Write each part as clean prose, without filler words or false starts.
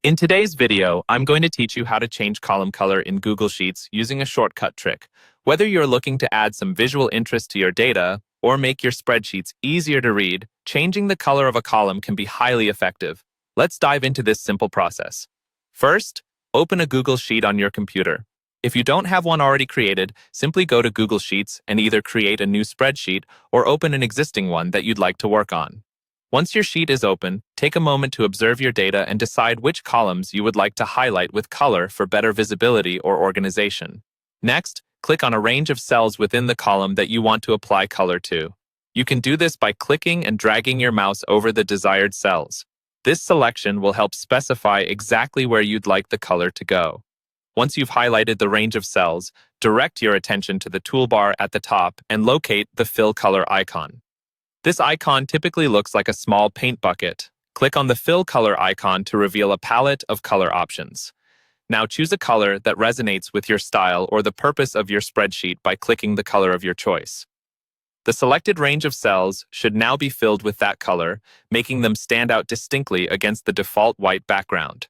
In today's video, I'm going to teach you how to change column color in Google Sheets using a shortcut trick. Whether you're looking to add some visual interest to your data or make your spreadsheets easier to read, changing the color of a column can be highly effective. Let's dive into this simple process. First, open a Google Sheet on your computer. If you don't have one already created, simply go to Google Sheets and either create a new spreadsheet or open an existing one that you'd like to work on. Once your sheet is open, take a moment to observe your data and decide which columns you would like to highlight with color for better visibility or organization. Next, click on a range of cells within the column that you want to apply color to. You can do this by clicking and dragging your mouse over the desired cells. This selection will help specify exactly where you'd like the color to go. Once you've highlighted the range of cells, direct your attention to the toolbar at the top and locate the Fill Color icon. This icon typically looks like a small paint bucket. Click on the Fill Color icon to reveal a palette of color options. Now choose a color that resonates with your style or the purpose of your spreadsheet by clicking the color of your choice. The selected range of cells should now be filled with that color, making them stand out distinctly against the default white background.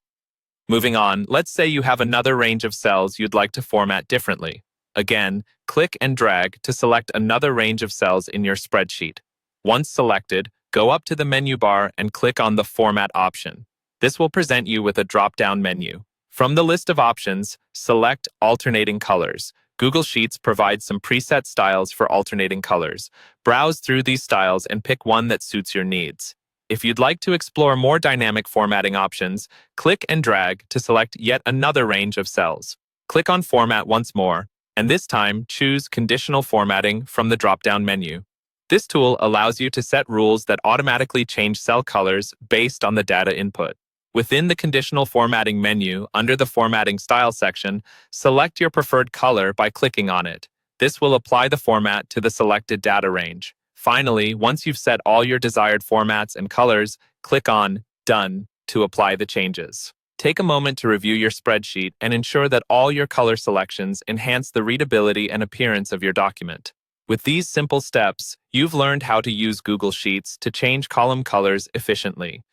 Moving on, let's say you have another range of cells you'd like to format differently. Again, click and drag to select another range of cells in your spreadsheet. Once selected, go up to the menu bar and click on the Format option. This will present you with a drop-down menu. From the list of options, select Alternating Colors. Google Sheets provides some preset styles for alternating colors. Browse through these styles and pick one that suits your needs. If you'd like to explore more dynamic formatting options, click and drag to select yet another range of cells. Click on Format once more, and this time choose Conditional Formatting from the drop-down menu. This tool allows you to set rules that automatically change cell colors based on the data input. Within the Conditional Formatting menu, under the Formatting Style section, select your preferred color by clicking on it. This will apply the format to the selected data range. Finally, once you've set all your desired formats and colors, click on Done to apply the changes. Take a moment to review your spreadsheet and ensure that all your color selections enhance the readability and appearance of your document. With these simple steps, you've learned how to use Google Sheets to change column colors efficiently.